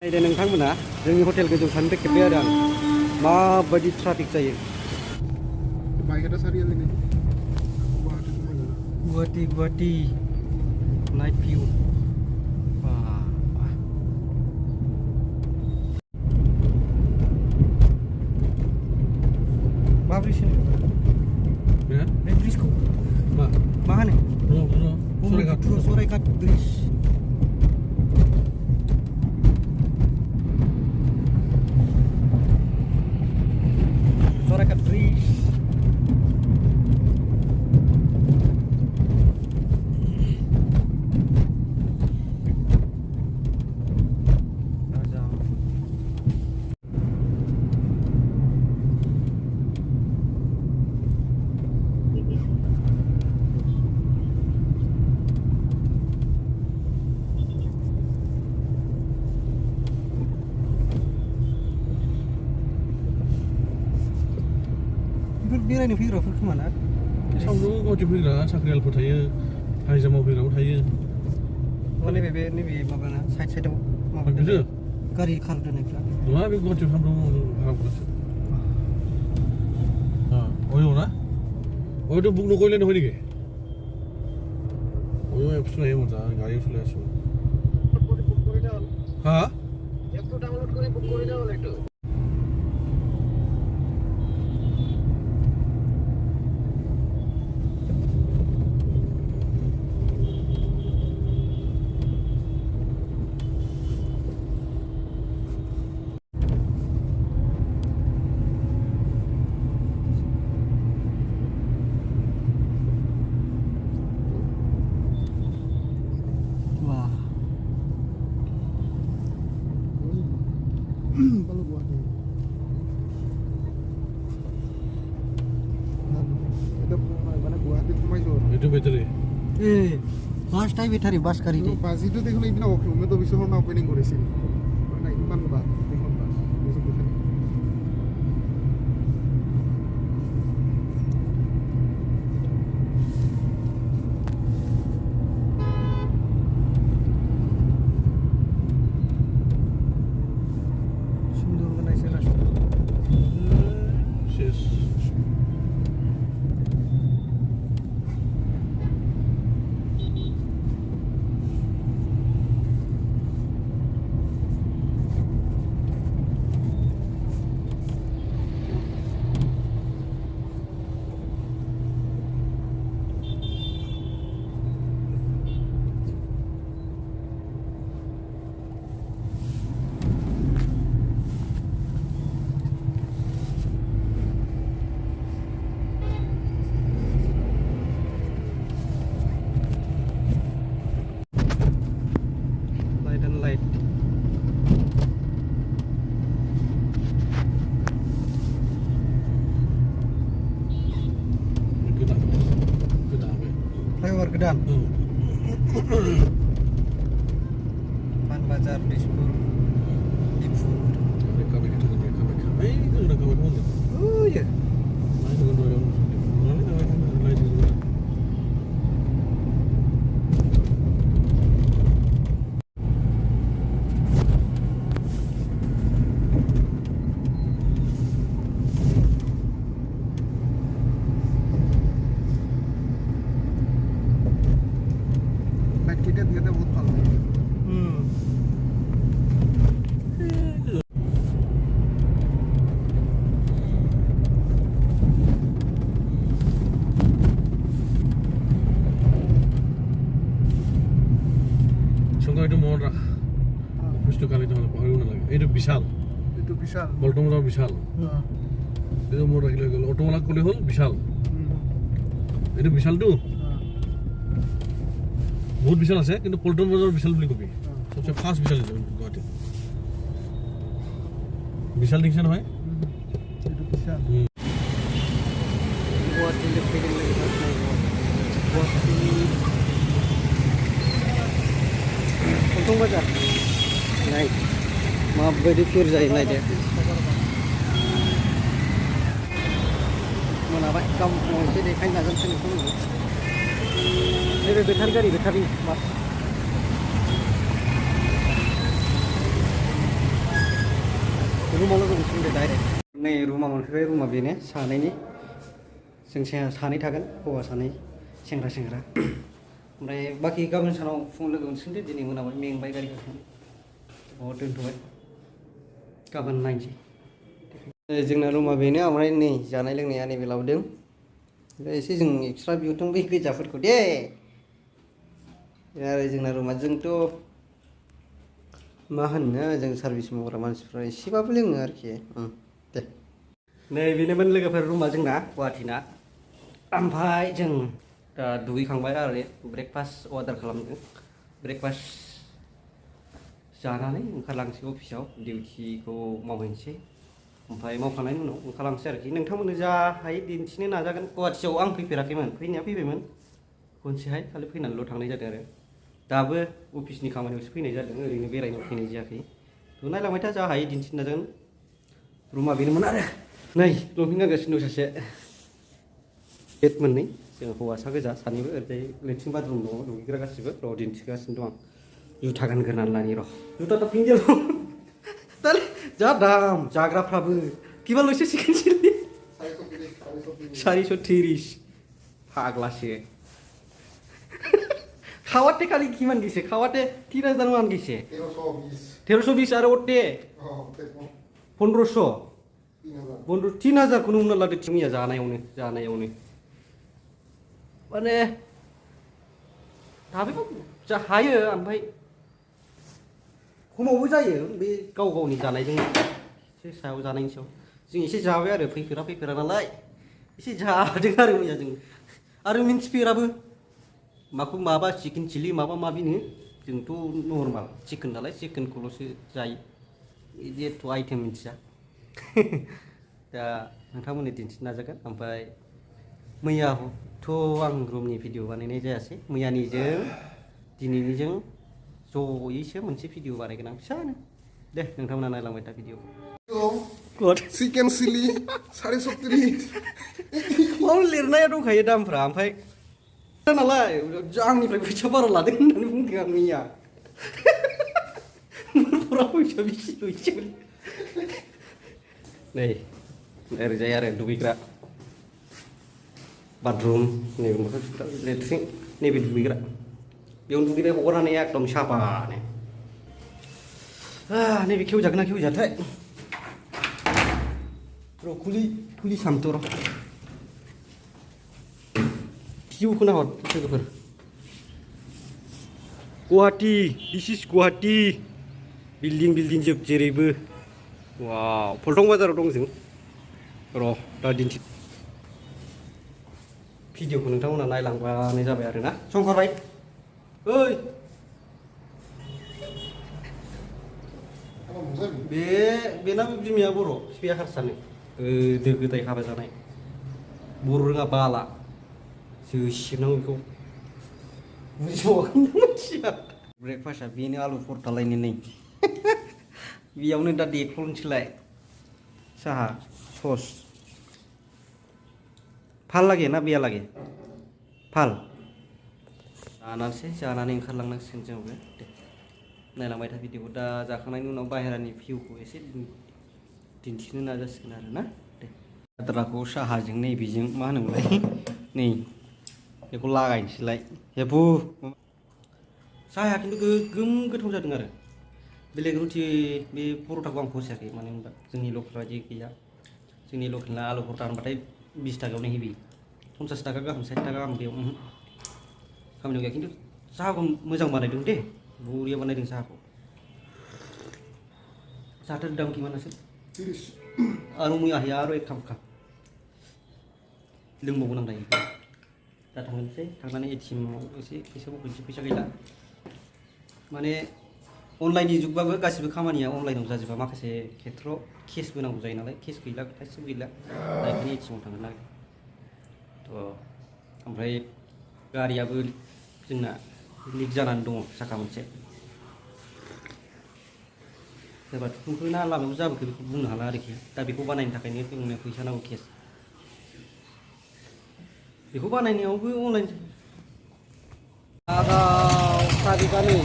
नायदो नोंथांमोना जोंनि हटेल गोजौ सानिफ्राय खेबबाय आरो आं माबायदि ट्राफिक जायो। गुवाहाटी नाइट भिउ माब्रै sini? Ya? Bridge-ku. Mana nih? Sorekat Bridge. Sorekat Bridge. बेरायनो फैग्राफोर खोमा ना? सावनो गुवाहाटि फैग्रा साख्रियालफोर थायो, हाजिरा मावफैग्राबो थायो। नैबे माबाना साइडआव माबा गारि खारदोनायफ्रा नङा बे गुवाहाटियाव सानफ्रोमबो हाबग्रासो। 어디로 오나? 어디 북로 걸리는 허리게? 어디 앱스나 해보자. গাড়ি চলে আসো। হ্যাঁ? একটু ডাউনলোড করে বুক করে দাও একটু। Kalau Guwahati. Itu mana Guwahati Mysore. itu betul. Last time it hari bus kari deh. Pas itu দেখুন এই দিন ওকে তো বিশ্ব না ওপেনিং করেছিল মানে ইমান বাদ দেখুন বাস বুঝতে পারছেন সুন্দর বানাইছে রাস্তা শেষ light. Flyover Gedan. Pan Bazar Dispur. Dispur. Oh iya. এটা দিয়ে বহুত ভালো সঙ্গে একটু মন রাখ পুষ্টকালী তোমার পাহৰিব নালাগে এইটো বিশাল বল্টমৰা বিশাল এইটো মন ৰাখিলে গ'ল অটোৱালাক ক'লে হ'ল বিশাল এইটো বিশালটো বহুত বিশাল আছে কিন্তু পল্টন বজাৰ বিশাল বুলি কবি সবচেয়ে ফাষ্ট বিশাল গুৱাহাটী বিশাল দেখিছে নহয় এটা বিশাল Guwahati feeling lagi Guwahati Untung Bazar naik maaf bedi fir जायो नायदो मोनाबाय गाव मोनसे देखायनो नाजानोसै नोंथांमोननो नैबे बेटारि गारि बेटारि बास रुमाव लोगो मोनसिगोन डाइरेक्ट नै रुमा मोनफैबाय रुमा बेनो सानैनि जों सानै थागोन हौवा सानै सेंग्रा ओमफ्राय बाखि गाबोन सानाव फुङाव लोगो मोनसिगोन दे दिनै मोनाबाय मेंबाय गारि गाखोनानै दोनथ'बाय गाबोन नायनोसै जोंना रुमा बेनो ओमफ्राय नै जानाय लोंनाया नैबे लाबोदों ओमफ्राय एसे जों एक्सट्रा बिहरदों बै गोजाफोरखौ दे आरो जोंना रुमा जोंथ' मा होनो जों सार्भिस मावग्रा मानसिफ्रा एसेबाबो लोङो आरोखि दे नै बेनोमोन लोगोफोर रुमा जोंना गुवाहाटिना ओमफ्राय जों दा दुगैखांबाय आरो ब्रेकफास्ट अर्डार खालामदों ब्रेकफास्ट जानानै ओंखारलांसै अफिसाव डिउटिखौ मावहैनोसै ओमफ्राय मावखांनायनि उनाव ओंखारलांसै आरोखि नोंथांमोननो जा हायो दिन्थिनो नाजागोन गुवाहाटियाव आं फैफेराखैमोन फैनाया फैबायमोन खनसेहाय खालि फैनानैल' थांनाय जादों आरो दाबो अफिसनि खामानियावसो फैनाय जादों ओरैनो बेरायनो फैनाय जायाखै थ' नायलांबाय था जा हायो दिन्थिनो नाजागोन रुमा बेनोमोन आरो नै लंपेन्ट गानगासिनो दं सासे बेड मोननै जों हौवासा गोजा सानैबो ओरैजाय लेट्रिन बाथरुम दङ दुगैग्रा गासिबो र' दिन्थिगासिनो दं आं जुथा गानग्रोनानै लानि र' जुथा दा पिन्देल दाले जा दाम जाग्राफ्राबो किमानल'सो चिकेन चिल्ली 430 फाग्लासो खावाते खाली किमान गैसे खावाते 3000 मान गैसे 1320 आरो ओटे 1500 3000 खौनो हमना लादो मैया जानायावनो माने दाबो जा हायो ओमफ्राय खमावबो जायो बे गाव गावनि जानायजों एसे सायाव जानायनि सायाव जों एसे जाबाय आरो फैफेरा नालाय एसे जादों आरो मैया जों आरो मिन्थिफेराबो माखौ माबा चिकेन चिल्ली माबा माबिनो जोंथ' नर्माल चिकेन नालाय चिकेनखौल'सो जायो बिदि एथ' आइटेम मिन्थिया दा नोंथांमोननि दिन्थिनो नाजागोन ओमफ्राय मैयाथ' आं रुमनि भिडिअ बानायनाय जायासै मैयानिजों दिनैनिजों ज'यैसो मोनसे भिडिअ बानायगोन आं फिसानो दे नोंथांमोना नायलांबाय था भिडिअ चिकेन चिल्ली 470 माबा लिरनाया दंखायो दामफ्रा ओमफ्राय नालाय आंनिफ्राय फैसा बारा लादों होननानै बुंदों आं मैया फैसा बेसे नै ओरैजाय आरो दुगैग्रा बाथरुम नैबे लेट्रिन नैबे दुगैग्रा बेयावनो दुगैनाय हगारनानै एकदम साफानो नैबे खेवजागोन ना खेवजाथाय र' खुलि सामथ' र' भिउखौ नाहर लोगोफोर गुवाहाटि दिस इज गुवाहाटि बिल्डिं जोब जेरैबो वाव फलटं बाजाराव दं जों र' दा दिन्थि भिडिअखौ नोंथांमोना नायलांबानो जाबाय आरोना शंकर भाई ओइ बेनाबो बिमाया बर' बिफाया हारसानो गोदो गोदाय हाबा जानाय बर' रोङा बाला जोसिनांगौ बेखौ बुजिबावाखै मिथिया ब्रेकफास्टआ बेनो आलु परता लायनो नै बेयावनो दा देख्ल'नोसैलाय साहा सस फाल लागे ना बेया लागे फाल जानानै ओंखारलांनांसिगोन जोंबो दे नायलांबाय था भिडिअखौ दा जाखांनायनि उनाव बाहेरानि भिउखौ एसे दिन्थिनो नाजासिगोन आरो ना दे आद्राखौ साहाजों नैबेजों मा होनोमोनलाय नै बेखौ लागायनोसैलाय हेबु साहाया खिन्थु गोगोम गोथाव जादों आरो बेलेग रुटि बे पर'थाखौ आं फसायाखै मानो होनबा जोंनि लकेल बायदि गैया जोंनि लकेलना आलु पर'था होनबाथाय 20 थाखायावनो हेभि 50 थाखा गाहाम 60 थाखा गाहाम बेयाव खामानियाव गैया खिन्थु साहाखौ मोजां बानायदों दे बरिया बानायदों साहाखौ जाथार दाम किमानासो 30 आरो मैयाहाय आरो एक काप लोंबावगोन आं दायो दा थांनोसै थांनानै एटिएमआव एसे फैसा बख'नोसै फैसा गैला माने अनलाइननि जुगबाबो गासिबो खामानिया अनलाइनाव जाजोबा माखासे खेथ्रआव केसबो नांगौ जायो नालाय केस गैला थाइसेबो गैला दा बेखायनो एटिएमआव थांनो नागिरदों थ' ओमफ्राय गारियाबो जोंना लिक जानानै दङ साखा मोनसे सोरबा थुख्रुबना लामायाव जाबोखो बेखौ बुंनो हाला आरोखि दा बेखौ बानायनो थाखायनो जोंनो फैसा नांगौ केस बेखौ बानायनायावबो अनलाइन साबिकानि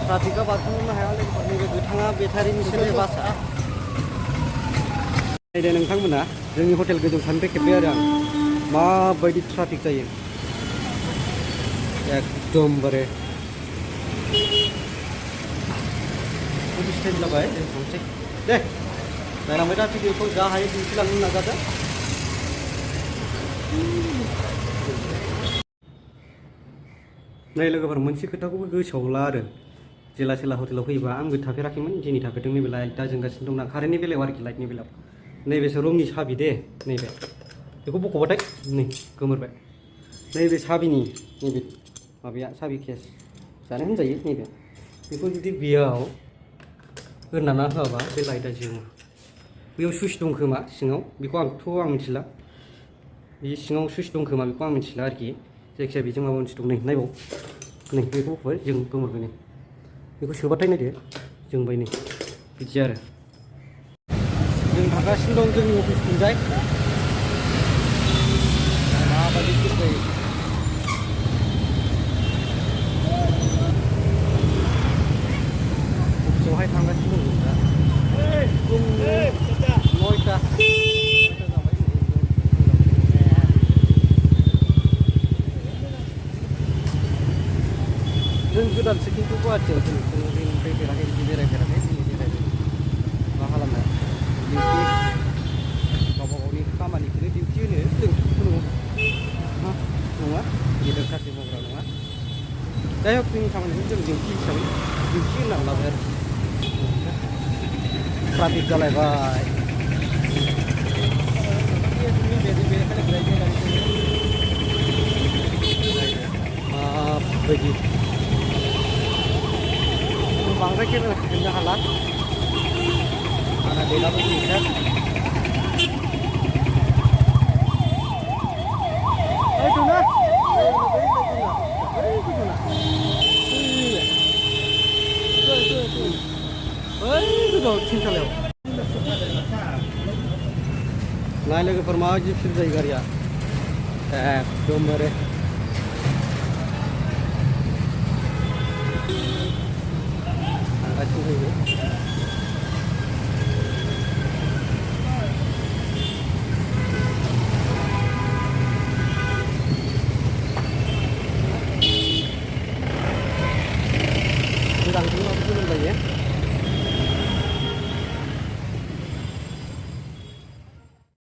ट्राफिकआ बारस'नो हाया लोगोफोर नैबे गोथाङा बेटारिनिसो बासआ नायदो नोंथांमोना जोंनि हटेल गोजौसानिफ्राय खेबबाय आरो आं माबायदि ट्राफिक जायो एकदमबारे टाइम जाबाय जों थांसै दे नायलांबाय दा भिडिअखौ जा हायो दिन्थिलांनो नाजादों नै लोगोफोर मोनसे खोथाखौबो गोसोआव ला आरो जेला सेला हटेलाव फैयोबा आंबो थाफेराखैमोन दिनै थाफेरदों नैबे लाइट दा जोंगासिनो दं ना कारेन्टनि बेलायाव आरोखि लाइटनि बेलायाव नैबेसो रुमनि साबि दे नैबे बेखौ बख'बाथाय नै गोमोरबाय नैबे साबिनि नैबे माबाया साबि केस जानो होनजायो नैबे बेखौ जुदि बेयाव होनाना होआबा बे लाइटआ जोङो बेयाव सुइच दं खोमा सिङाव बेखौ आं मिथिला बे सिङाव सुइच दं खोमा बेखौ आं मिथिला आरोखि जायखिजाया बेजों माबा मोनसे दं नै नायबाव नै बेखौ बख'बाय जों गोमोरबाय नै बेखौ सोबाथाय नायदो जोंबाय नै बिदि आरो जों थांगासिनो दं जोंनि अफिसनिफ्राय माबायदि फिल जायो अफिसावहाय थांगासिनो दं दा नयथा जों गोदानसो खिन्थु गुवाहाटियाव जों फैफेराखै बिदि बेरायफेराखै दिनै बेरायदों मा खालामनो डिउटि गावबा गावनि खामानिखौनो डिउटि होनो जों नङा गेदेर साख्रि मावग्रा नङा जाय हक जोंनि खामानिखौ जों डिउटि हिसाबै डिउटि होननानै लाबाय आरो ट्राफिक जालायबाय माबायदि बांद्राय केमेरा खेबनो हाला आंना डेटआबो गैया थिनथालायाव नाय लोगोफोर माबायदि फिल जायो गारिया एकदमबारे थांगासिनो फैयो